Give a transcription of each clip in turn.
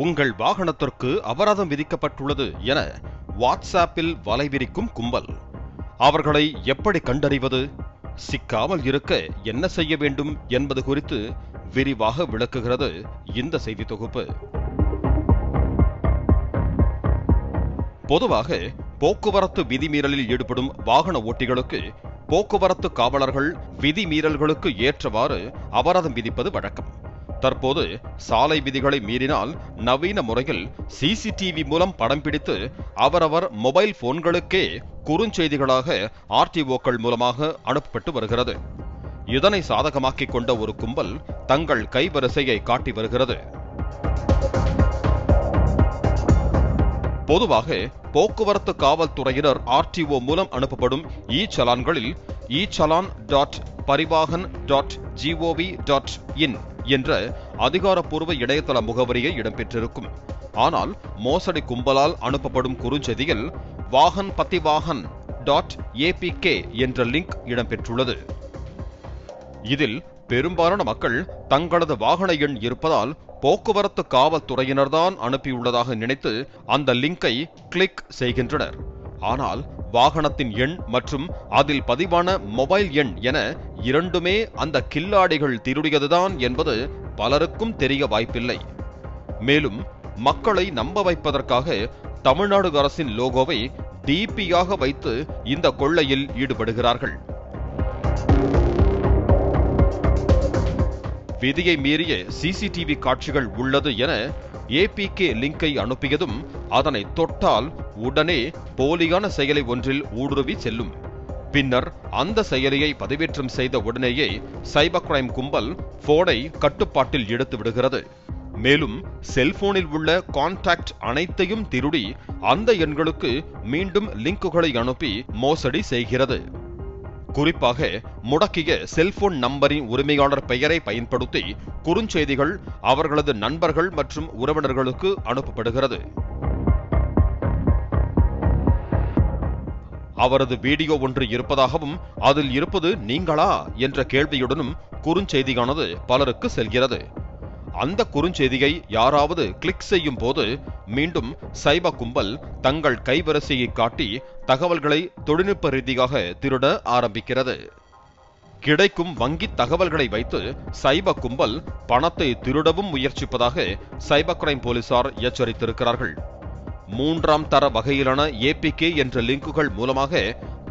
உங்கள் வாகனத்திற்கு அபராதம் விதிக்கப்பட்டுள்ளது என வாட்ஸ்ஆப்பில் வலைவிரிக்கும் கும்பல். அவர்களை எப்படி கண்டறிவது, சிக்காமல் இருக்க என்ன செய்ய வேண்டும் என்பது குறித்து விரிவாக விளக்குகிறது இந்த செய்தி தொகுப்பு. பொதுவாக போக்குவரத்து விதிமீறலில் ஈடுபடும் வாகன ஓட்டிகளுக்கு போக்குவரத்து காவலர்கள் விதிமீறல்களுக்கு ஏற்றவாறு அபராதம் விதிப்பது வழக்கம். தற்போது சாலை விதிகளை மீறினால் நவீன முறையில் சிசிடிவி மூலம் படம் பிடித்து அவரவர் மொபைல் போன்களுக்கே குறுஞ்செய்திகளாக ஆர்டிஓக்கள் மூலமாக அனுப்பப்பட்டு வருகிறது. இதனை சாதகமாக்கிக் கொண்ட ஒரு கும்பல் தங்கள் கைவரிசையை காட்டி வருகிறது. பொதுவாக போக்குவரத்து காவல்துறையினர் ஆர்டிஓ மூலம் அனுப்பப்படும் இ-சலான்களில் echalan.parivahan.gov.in என்ற அதிகாரப்பூர்வ இணையதள முகவரியை இடம்பெற்றிருக்கும். ஆனால் மோசடி கும்பலால் அனுப்பப்படும் குறுஞ்செய்தியில் வாகன் பத்திவாகன்.apk என்ற லிங்க் இடம்பெற்றுள்ளது. இதில் பெரும்பாலான மக்கள் தங்களது வாகன எண் இருப்பதால் போக்குவரத்து காவல்துறையினர்தான் அனுப்பியுள்ளதாக நினைத்து அந்த லிங்கை கிளிக் செய்கின்றனர். ஆனால் வாகனத்தின் எண் மற்றும் அதில் பதிவான மொபைல் எண் என இரண்டுமே அந்த கில்லாடிகள் திருடியதுதான் என்பது பலருக்கும் தெரிய வாய்ப்பில்லை. மேலும் மக்களை நம்ப வைப்பதற்காக தமிழ்நாடு அரசின் லோகோவை டிபியாக வைத்து இந்த கொள்ளையில் ஈடுபடுகிறார்கள். விதியை மீறிய சிசிடிவி காட்சிகள் உள்ளது என APK லிங்கை அனுப்பியதும் அதனை தொட்டால் உடனே போலியான செயலி ஒன்றில் ஊடுருவி செல்லும். பின்னர் அந்த செயலியை பதிவேற்றம் செய்த உடனேயே சைபர் கிரைம் கும்பல் போனை கட்டுப்பாட்டில் எடுத்து விடுகிறது. மேலும் செல்போனில் உள்ள கான்டாக்ட் அனைத்தையும் திருடி அந்த எண்களுக்கு மீண்டும் லிங்குகளை அனுப்பி மோசடி செய்கிறது. குறிப்பாக முடக்கிய செல்போன் நம்பரின் உரிமையாளர் பெயரை பயன்படுத்தி குறுஞ்செய்திகள் அவர்களது நண்பர்கள் மற்றும் உறவினர்களுக்கு அனுப்பப்படுகிறது. அவரது வீடியோ ஒன்று இருப்பதாகவும் அதில் இருப்பது நீங்களா என்ற கேள்வியுடனும் குறுஞ்செய்தியானது பலருக்கு செல்கிறது. அந்த குறுஞ்செய்தியை யாராவது கிளிக் செய்யும் போது மீண்டும் சைபர் கும்பல் தங்கள் கைவரிசையை காட்டி தகவல்களை தொழில்நுட்ப ரீதியாக திருட ஆரம்பிக்கிறது. கிடைக்கும் வங்கி தகவல்களை வைத்து சைபர் கும்பல் பணத்தை திருடவும் முயற்சிப்பதாக சைபர் கிரைம் போலீசார் எச்சரித்திருக்கிறார்கள். 3ஆம் தர வகையிலான APK என்ற லிங்குகள் மூலமாக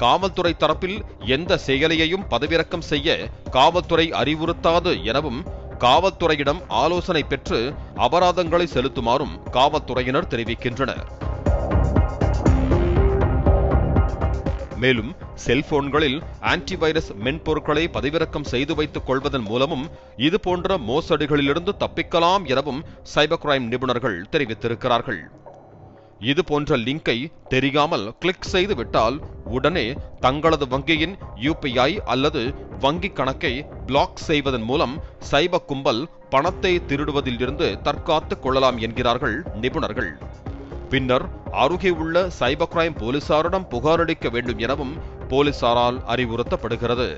காவல்துறை தரப்பில் எந்த செயலியையும் பதிவிறக்கம் செய்ய காவல்துறை அறிவுறுத்தாது எனவும் காவல்துறையிடம் ஆலோசனை பெற்று அபராதங்களை செலுத்துமாறும் காவல்துறையினர் தெரிவிக்கின்றனர். மேலும் செல்போன்களில் ஆன்டிவைரஸ் மென்பொருட்களை பதிவிறக்கம் செய்து வைத்துக் கொள்வதன் மூலமும் இதுபோன்ற மோசடிகளிலிருந்து தப்பிக்கலாம் எனவும் சைபர் கிரைம் நிபுணர்கள் தெரிவித்திருக்கிறார்கள். இது போன்ற லிங்கை தெரியாமல் கிளிக் செய்து விட்டால் உடனே தங்களது வங்கியின் UPI அல்லது வங்கி கணக்கை பிளாக் செய்வதன் மூலம் சைபர் கும்பல் பணத்தை திருடுவதில் இருந்து தற்காத்துக் கொள்ளலாம் என்கிறார்கள் நிபுணர்கள். பின்னர் அருகே உள்ள சைபர் கிரைம் போலீசாரிடம் புகாரளிக்க வேண்டும் எனவும் போலீசாரால் அறிவுறுத்தப்படுகிறது.